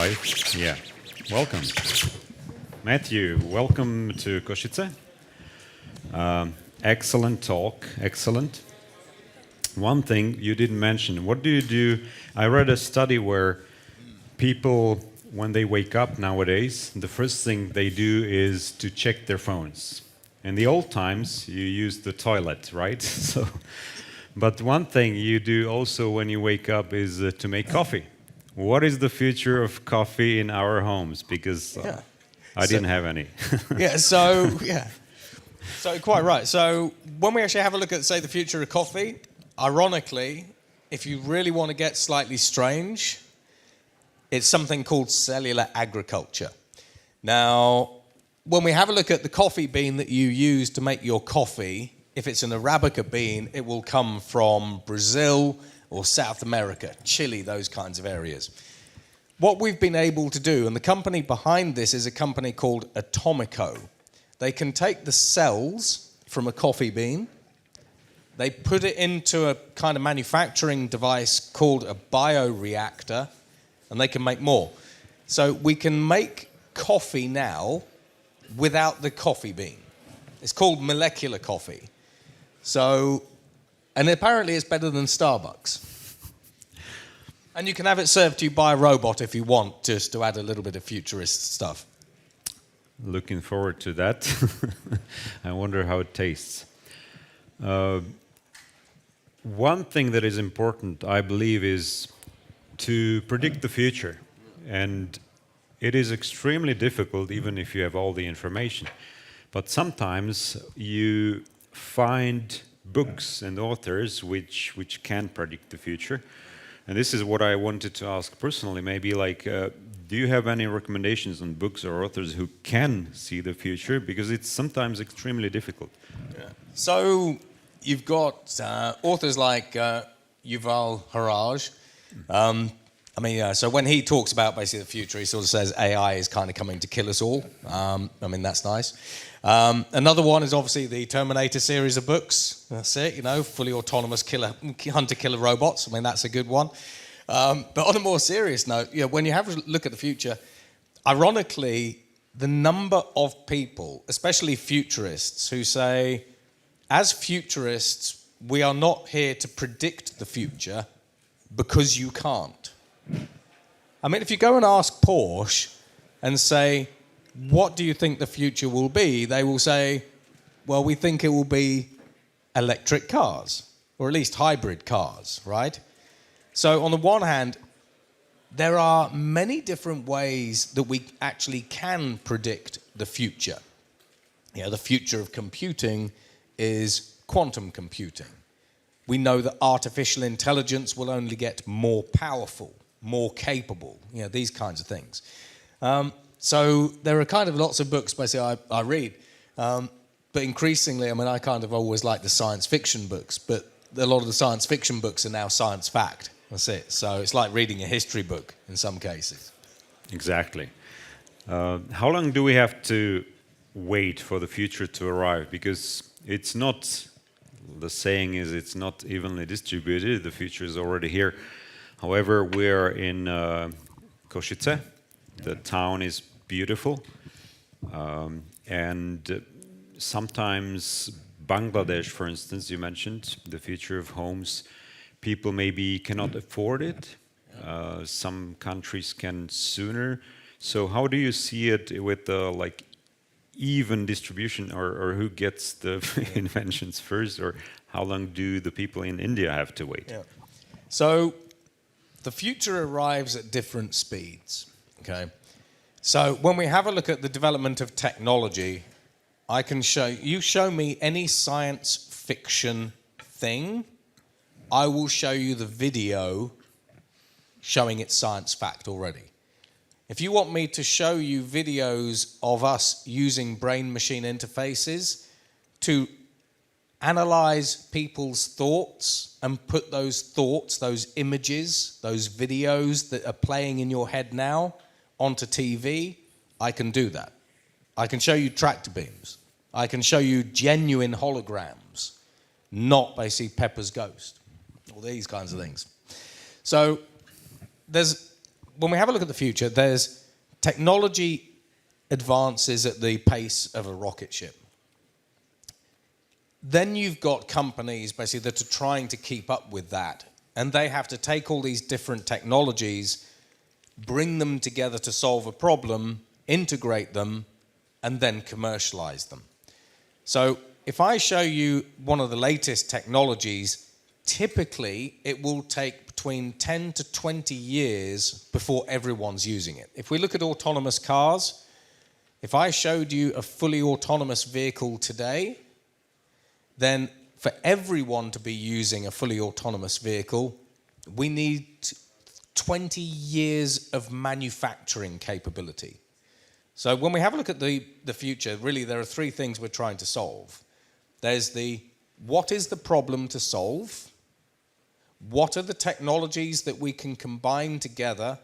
live. Yeah. Welcome. Matthew, welcome to Košice. Excellent talk. Excellent. One thing you didn't mention, what do you do? I read a study where people, when they wake up nowadays, the first thing they do is to check their phones. In the old times, you used the toilet, right? But one thing you do also when you wake up is to make coffee. What is the future of coffee in our homes? Because I didn't have any. So quite right. So when we actually have a look at, say, the future of coffee, ironically, if you really want to get slightly strange, it's something called cellular agriculture. Now, when we have a look at the coffee bean that you use to make your coffee, if it's an Arabica bean, it will come from Brazil or South America, Chile, those kinds of areas. What we've been able to do, and the company behind this is a company called Atomico. They can take the cells from a coffee bean, they put it into a kind of manufacturing device called a bioreactor, and they can make more. So we can make coffee now without the coffee bean. It's called molecular coffee. So, and apparently it's better than Starbucks. And you can have it served to you by a robot if you want, just to add a little bit of futurist stuff. Looking forward to that. I wonder how it tastes. One thing that is important, I believe, is to predict the future. And it is extremely difficult, even if you have all the information. But sometimes you find books and authors which can predict the future. And this is what I wanted to ask personally, maybe like, do you have any recommendations on books or authors who can see the future? Because it's sometimes extremely difficult. Yeah. So you've got authors like Yuval Harari. So when he talks about basically the future, he sort of says AI is kind of coming to kill us all. That's nice. Another one is obviously the Terminator series of books. That's it, fully autonomous hunter-killer robots. That's a good one. But on a more serious note, when you have a look at the future, ironically, the number of people, especially futurists, who say, as futurists, we are not here to predict the future because you can't. If you go and ask Porsche and say, what do you think the future will be? They will say, well, we think it will be electric cars, or at least hybrid cars, right? So on the one hand, there are many different ways that we actually can predict the future. The future of computing is quantum computing. We know that artificial intelligence will only get more powerful, more capable, these kinds of things. So there are kind of lots of books basically I read, but increasingly, I kind of always like the science fiction books, but a lot of the science fiction books are now science fact. That's it. So it's like reading a history book in some cases. Exactly. How long do we have to wait for the future to arrive? Because it's not, the saying is it's not evenly distributed, the future is already here. However, we're in Košice. The town is beautiful. And sometimes Bangladesh, for instance, you mentioned, the future of homes, people maybe cannot afford it. Some countries can sooner. So how do you see it with the even distribution, or who gets the inventions first, or how long do the people in India have to wait? Yeah. So the future arrives at different speeds, okay? So when we have a look at the development of technology, I can show me any science fiction thing, I will show you the video showing it's science fact already. If you want me to show you videos of us using brain-machine interfaces to analyze people's thoughts and put those thoughts, those images, those videos that are playing in your head now onto TV, I can do that. I can show you tractor beams. I can show you genuine holograms, not basically Pepper's ghost, all these kinds of things. So there's when we have a look at the future, there's technology advances at the pace of a rocket ship. Then you've got companies basically that are trying to keep up with that, and they have to take all these different technologies, bring them together to solve a problem, integrate them, and then commercialize them. So if I show you one of the latest technologies, typically it will take between 10 to 20 years before everyone's using it. If we look at autonomous cars, if I showed you a fully autonomous vehicle today, then for everyone to be using a fully autonomous vehicle, we need 20 years of manufacturing capability. So when we have a look at the future, really there are three things we're trying to solve. There's what is the problem to solve? What are the technologies that we can combine together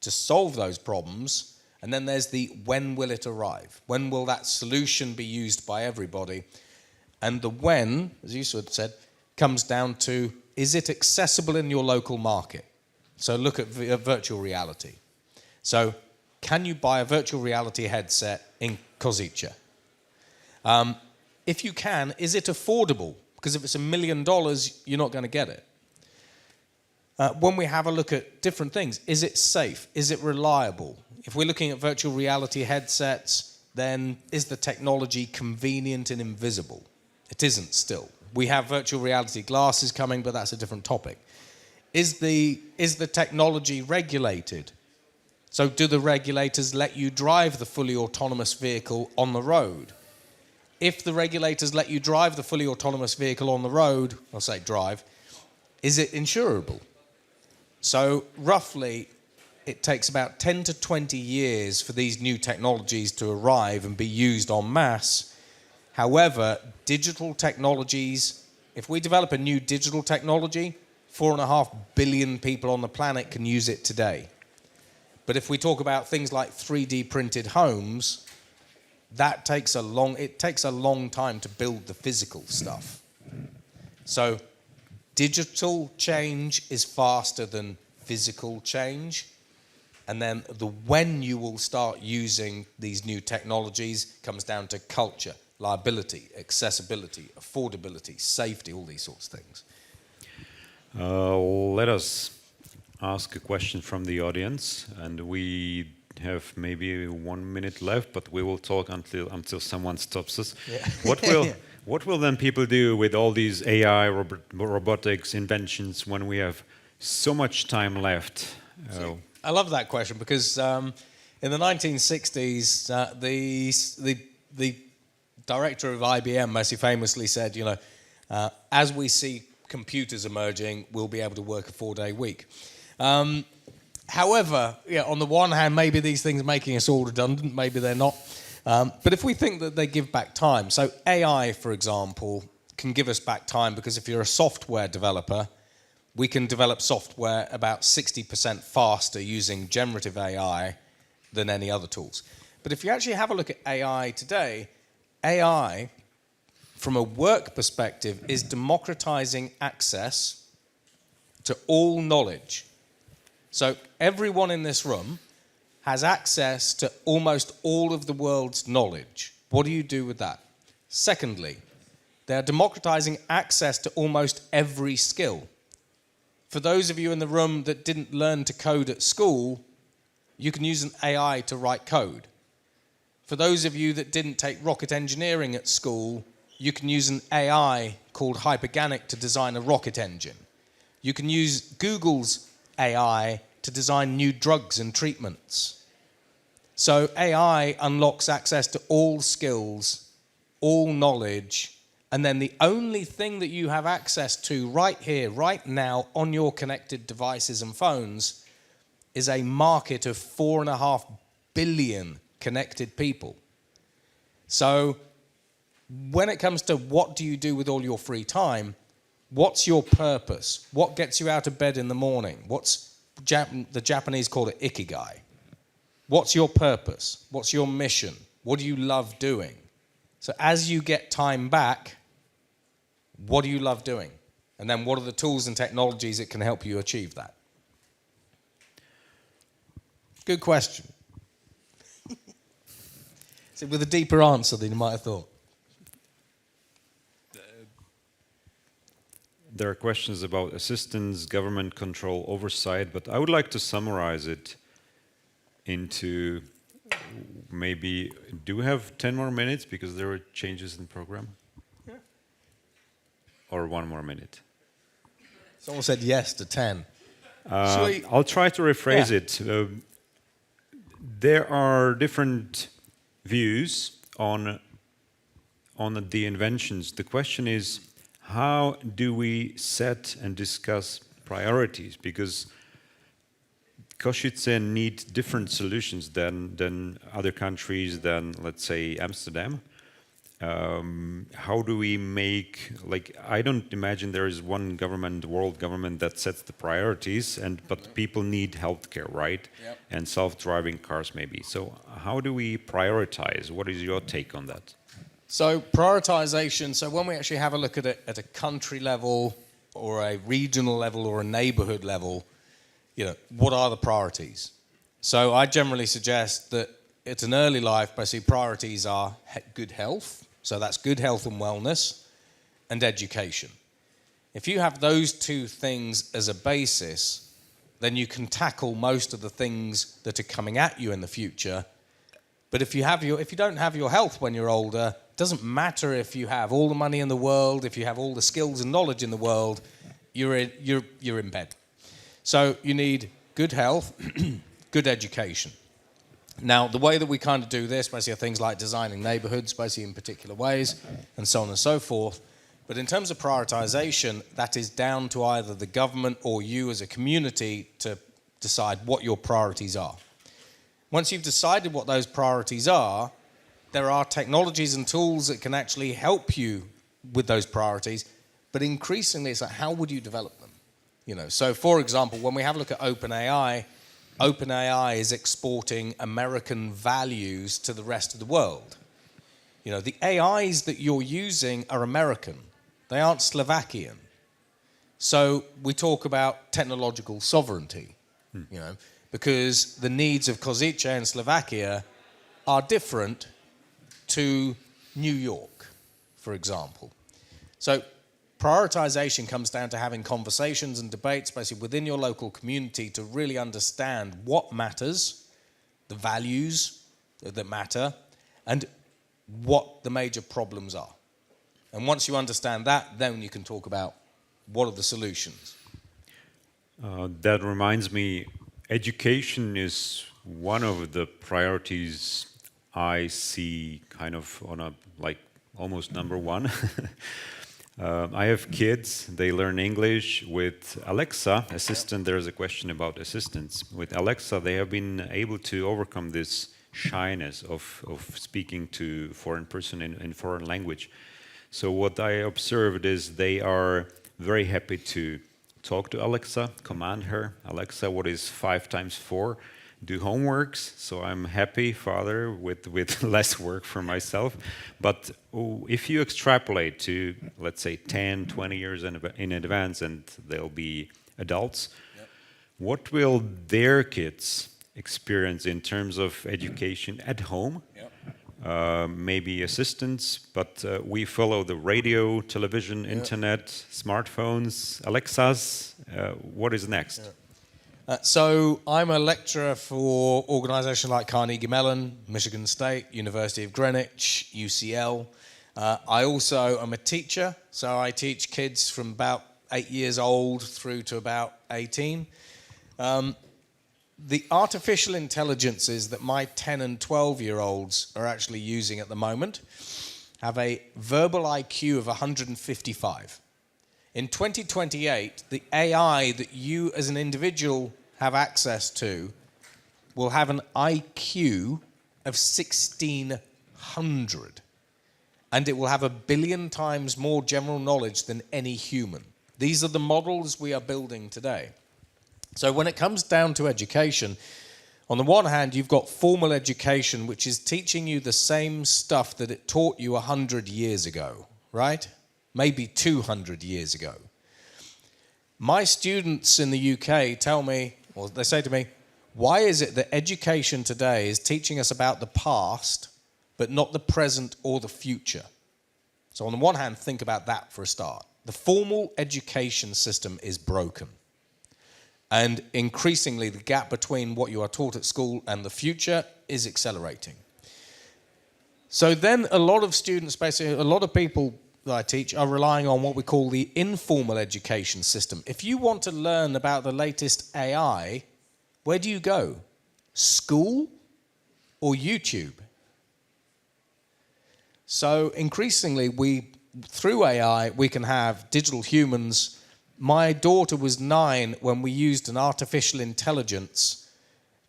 to solve those problems? And then there's when will it arrive? When will that solution be used by everybody? And the when, as you sort of said, comes down to, is it accessible in your local market? So look at virtual reality. So can you buy a virtual reality headset in Kozice? If you can, is it affordable? Because if it's $1 million, you're not going to get it. When we have a look at different things, is it safe? Is it reliable? If we're looking at virtual reality headsets, then is the technology convenient and invisible? It isn't still. We have virtual reality glasses coming, but that's a different topic. Is the technology regulated? So do the regulators let you drive the fully autonomous vehicle on the road? If the regulators let you drive the fully autonomous vehicle on the road, I'll say drive, is it insurable? So roughly, it takes about 10 to 20 years for these new technologies to arrive and be used en masse. However, digital technologies, if we develop a new digital technology, 4.5 billion people on the planet can use it today. But if we talk about things like 3D printed homes, it takes a long time to build the physical stuff. So digital change is faster than physical change. And then when you will start using these new technologies comes down to culture, liability, accessibility, affordability, safety, all these sorts of things. Let us ask a question from the audience, and we have maybe 1 minute left, but we will talk until someone stops us. Yeah. What will then people do with all these AI, robotics inventions when we have so much time left? I love that question because in the 1960s, the director of IBM basically famously said, as we see computers emerging, we'll be able to work a 4-day week. However, on the one hand, maybe these things are making us all redundant, maybe they're not. But if we think that they give back time, so AI, for example, can give us back time because if you're a software developer, we can develop software about 60% faster using generative AI than any other tools. But if you actually have a look at AI today, AI, from a work perspective, is democratizing access to all knowledge. So everyone in this room has access to almost all of the world's knowledge. What do you do with that? Secondly, they're democratizing access to almost every skill. For those of you in the room that didn't learn to code at school, you can use an AI to write code. For those of you that didn't take rocket engineering at school, you can use an AI called Hyperganic to design a rocket engine. You can use Google's AI to design new drugs and treatments. So AI unlocks access to all skills, all knowledge, and then the only thing that you have access to right here, right now, on your connected devices and phones is a market of 4.5 billion connected people. So when it comes to what do you do with all your free time, what's your purpose? What gets you out of bed in the morning? The Japanese call it ikigai. What's your purpose? What's your mission? What do you love doing? So as you get time back, what do you love doing? And then what are the tools and technologies that can help you achieve that? Good question. So with a deeper answer than you might have thought. There are questions about assistance, government control, oversight, but I would like to summarize it into maybe, do we have 10 more minutes because there were changes in the program? Yeah. Or 1 more minute? Someone said yes to 10. I'll try to rephrase it. There are different views on the inventions. The question is, how do we set and discuss priorities? Because Košice need different solutions than other countries, than, let's say, Amsterdam. How do we make, like, I don't imagine there is one government, world government, that sets the priorities, but people need healthcare, right? Yep. And self-driving cars maybe. So how do we prioritize? What is your take on that? So prioritization, so when we actually have a look at it at a country level or a regional level or a neighborhood level, you know, what are the priorities? So I generally suggest that at an early life, basically priorities are good health, so that's good health and wellness, and education. If you have those two things as a basis, then you can tackle most of the things that are coming at you in the future. But if you don't have your health when you're older, it doesn't matter if you have all the money in the world, if you have all the skills and knowledge in the world, you're in bed. So you need good health, good education. Now, the way that we kind of do this, basically, are things like designing neighborhoods, basically in particular ways, and so on and so forth. But in terms of prioritization, that is down to either the government or you as a community to decide what your priorities are. Once you've decided what those priorities are, there are technologies and tools that can actually help you with those priorities, but increasingly it's like, how would you develop them? You know, so for example, when we have a look at OpenAI, OpenAI is exporting American values to the rest of the world. You know, the AIs that you're using are American. They aren't Slovakian. So we talk about technological sovereignty, you know, because the needs of Košice and Slovakia are different to New York, for example. So prioritization comes down to having conversations and debates basically within your local community to really understand what matters, the values that matter, and what the major problems are. And once you understand that, then you can talk about what are the solutions. That reminds me, education is one of the priorities I see kind of on a, like, almost number one. I have kids, they learn English with Alexa assistant. There's a question about assistants. With Alexa, they have been able to overcome this shyness of speaking to foreign person in foreign language. So what I observed is they are very happy to talk to Alexa, command her, Alexa, what is 5 times 4? Do homeworks, so I'm happy father with less work for myself. But if you extrapolate to, let's say, 10, 20 years in advance and they'll be adults, yep, what will their kids experience in terms of education at home? Yep. Maybe assistants, but we follow the radio, television, yep, internet, smartphones, Alexas. What is next? Yep. So I'm a lecturer for organisations like Carnegie Mellon, Michigan State, University of Greenwich, UCL. I also am a teacher, so I teach kids from about 8 years old through to about 18. The artificial intelligences that my 10 and 12-year-olds are actually using at the moment have a verbal IQ of 155. In 2028, the AI that you as an individual have access to will have an IQ of 1,600. And it will have 1 billion times more general knowledge than any human. These are the models we are building today. So when it comes down to education, on the one hand, you've got formal education, which is teaching you the same stuff that it taught you 100 years ago, right? Maybe 200 years ago. My students in the UK tell me, or they say to me, Why is it that education today is teaching us about the past, but not the present or the future? So on the one hand, think about that for a start. The formal education system is broken. And increasingly, the gap between what you are taught at school and the future is accelerating. So then a lot of students, basically a lot of people that I teach are relying on what we call the informal education system. If you want to learn about the latest AI, where do you go? School or YouTube? So increasingly, through AI, we can have digital humans. My daughter was 9 when we used an artificial intelligence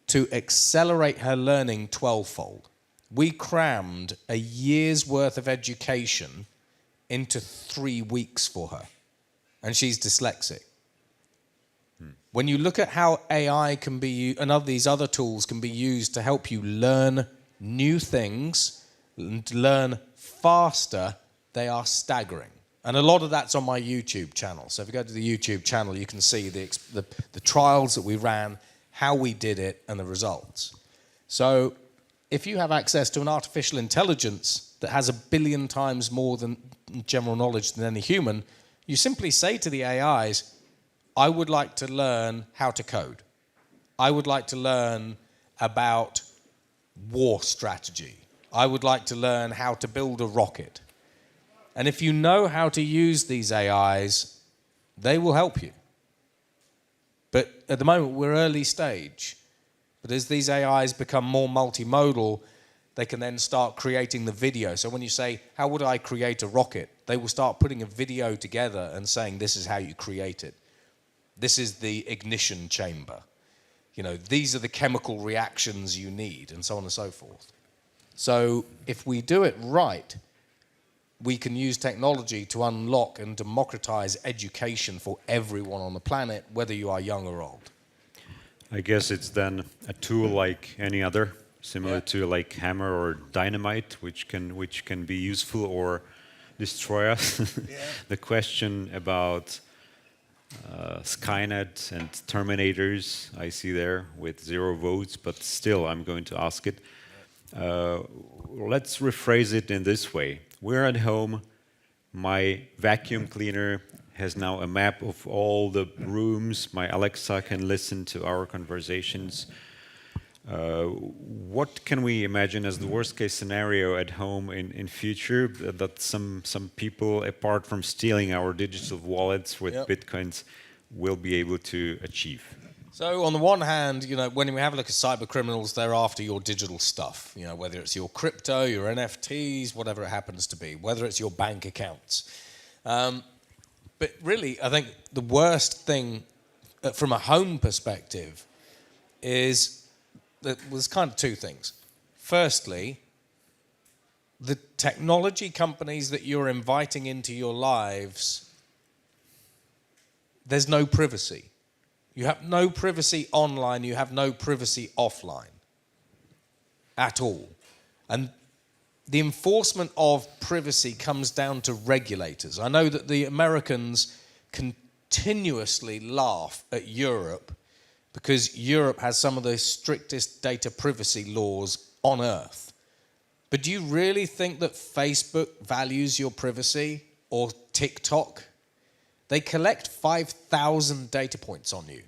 to accelerate her learning 12-fold. We crammed a year's worth of education into 3 weeks for her. And she's dyslexic. When you look at how AI can be used, and these other tools can be used to help you learn new things and learn faster, they are staggering. And a lot of that's on my YouTube channel. So if you go to the YouTube channel, you can see the trials that we ran, how we did it, and the results. So if you have access to an artificial intelligence that has 1 billion times more than general knowledge than any human, you simply say to the AIs, I would like to learn how to code. I would like to learn about war strategy. I would like to learn how to build a rocket. And if you know how to use these AIs, they will help you. But at the moment, we're early stage. But as these AIs become more multimodal, they can then start creating the video. So when you say, how would I create a rocket? They will start putting a video together and saying, this is how you create it. This is the ignition chamber. You know, these are the chemical reactions you need, and so on and so forth. So if we do it right, we can use technology to unlock and democratize education for everyone on the planet, whether you are young or old. I guess it's then a tool like any other, similar to like hammer or dynamite, which can be useful or destroy us. The question about Skynet and Terminators, I see there with 0 votes, but still I'm going to ask it. Let's rephrase it in this way. We're at home, my vacuum cleaner has now a map of all the rooms, my Alexa can listen to our conversations. What can we imagine as the worst case scenario at home in future that some people, apart from stealing our digital wallets with bitcoins, will be able to achieve? So on the one hand, you know, when we have a look at cyber criminals, they're after your digital stuff, you know, whether it's your crypto, your NFTs, whatever it happens to be, whether it's your bank accounts. But really, I think the worst thing from a home perspective is that there's kind of 2 things. Firstly, the technology companies that you're inviting into your lives, there's no privacy. You have no privacy online, you have no privacy offline at all. And the enforcement of privacy comes down to regulators. I know that the Americans continuously laugh at Europe because Europe has some of the strictest data privacy laws on earth. But do you really think that Facebook values your privacy, or TikTok? They collect 5,000 data points on you.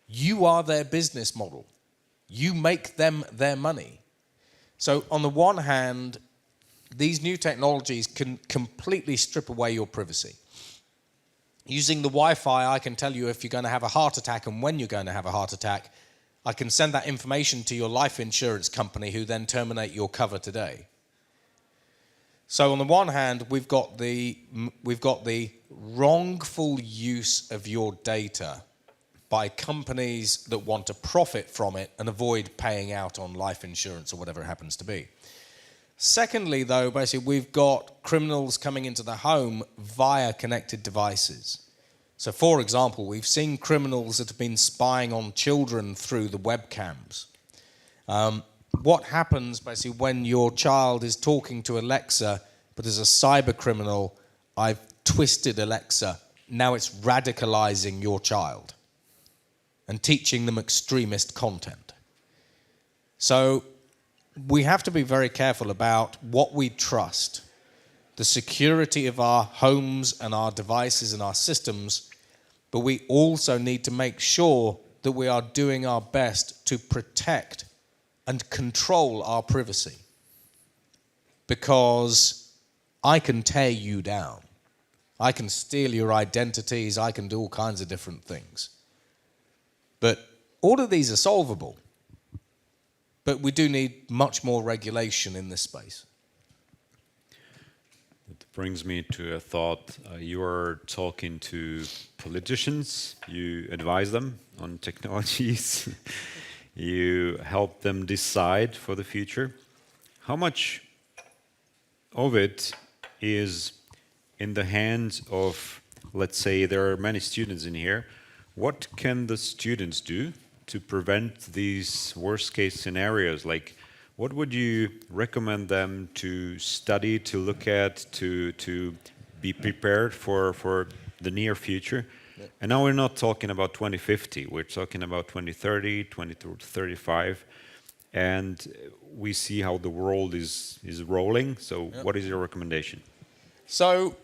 You are their business model. You make them their money. So on the one hand, these new technologies can completely strip away your privacy. Using the Wi-Fi, I can tell you if you're going to have a heart attack and when you're going to have a heart attack. I can send that information to your life insurance company, who then terminate your cover today. So on the one hand, we've got the wrongful use of your data by companies that want to profit from it and avoid paying out on life insurance or whatever it happens to be. Secondly, though, basically, we've got criminals coming into the home via connected devices. So, for example, we've seen criminals that have been spying on children through the webcams. What happens, basically, when your child is talking to Alexa, but as a cyber criminal, I've twisted Alexa, now it's radicalizing your child and teaching them extremist content. So we have to be very careful about what we trust, the security of our homes and our devices and our systems, but we also need to make sure that we are doing our best to protect and control our privacy. Because I can tear you down. I can steal your identities. I can do all kinds of different things. But all of these are solvable. But we do need much more regulation in this space. It brings me to a thought. You are talking to politicians. You advise them on technologies. You help them decide for the future. How much of it is in the hands of, let's say, there are many students in here. What can the students do to prevent these worst-case scenarios? Like, what would you recommend them to study, to look at, to be prepared for the near future? Yeah. And now we're not talking about 2050. We're talking about 2030, 2035. And we see how the world is rolling. So yep. What is your recommendation? So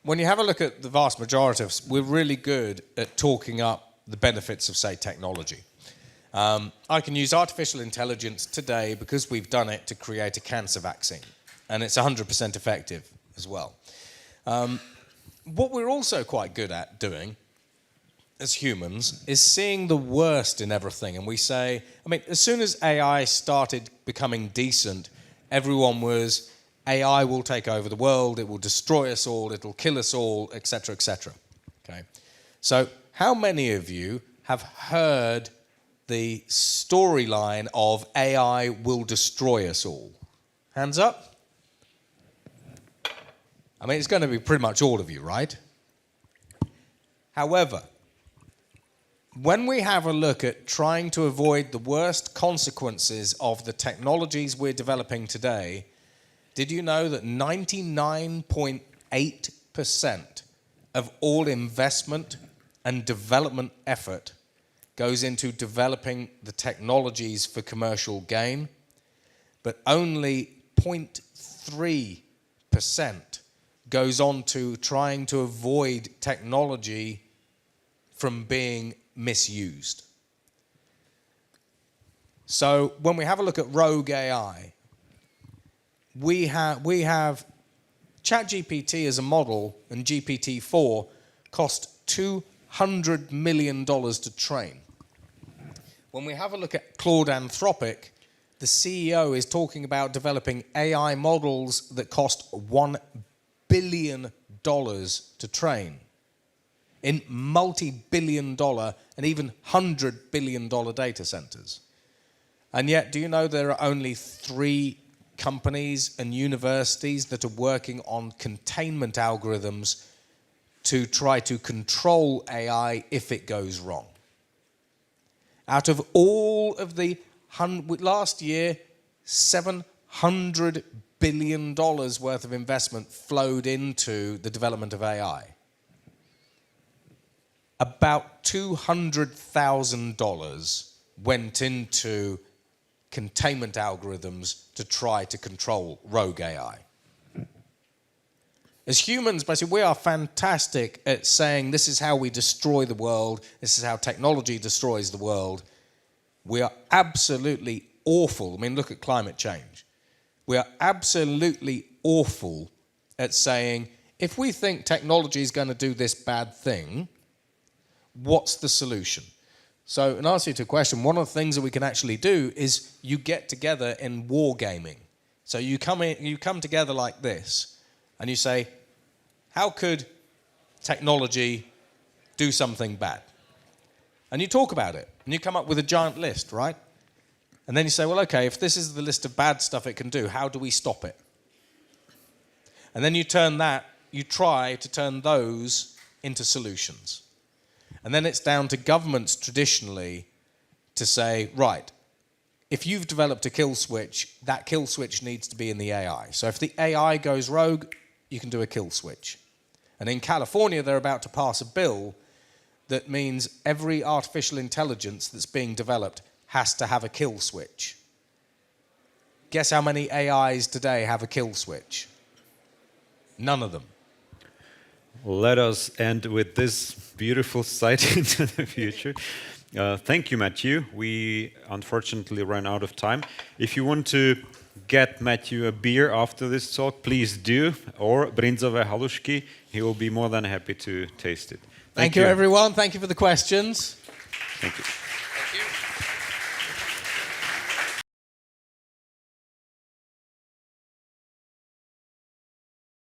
when you have a look at the vast majority of us, we're really good at talking up the benefits of, say, technology. I can use artificial intelligence today because we've done it to create a cancer vaccine. And it's 100% effective as well. What we're also quite good at doing as humans is seeing the worst in everything. And we say, I mean, as soon as AI started becoming decent, everyone was, AI will take over the world, it will destroy us all, it'll kill us all, etc., etc. Okay. So how many of you have heard the storyline of AI will destroy us all? Hands up. I mean, it's going to be pretty much all of you, right? However, when we have a look at trying to avoid the worst consequences of the technologies we're developing today, did you know that 99.8% of all investment and development effort goes into developing the technologies for commercial gain, but only 0.3% goes on to trying to avoid technology from being misused. So when we have a look at rogue AI, we have ChatGPT as a model, and GPT-4 cost $200 million to train. When we have a look at Claude Anthropic, the CEO is talking about developing AI models that cost $1 billion to train in multi-billion-dollar and even $100 billion data centers. And yet, do you know there are only 3 companies and universities that are working on containment algorithms to try to control AI if it goes wrong? Out of all of the last year, $700 billion worth of investment flowed into the development of AI. About $200,000 went into containment algorithms to try to control rogue AI. As humans, basically, we are fantastic at saying this is how we destroy the world, this is how technology destroys the world. We are absolutely awful. I mean, look at climate change. We are absolutely awful at saying, if we think technology is going to do this bad thing, what's the solution? So in answer to your question, one of the things that we can actually do is you get together in wargaming. So you come together like this, and you say, how could technology do something bad? And you talk about it, and you come up with a giant list, right? And then you say, well, okay, if this is the list of bad stuff it can do, how do we stop it? And then you try to turn those into solutions. And then it's down to governments traditionally to say, right, if you've developed a kill switch, that kill switch needs to be in the AI. So if the AI goes rogue, you can do a kill switch. And in California, they're about to pass a bill that means every artificial intelligence that's being developed has to have a kill switch. Guess how many AIs today have a kill switch? None of them. Let us end with this beautiful sight into the future. Thank you, Matthew. We unfortunately ran out of time. If you want to get Matthew a beer after this talk, please do, or brinzové halušky. He will be more than happy to taste it. Thank you, everyone. Thank you for the questions. Thank you.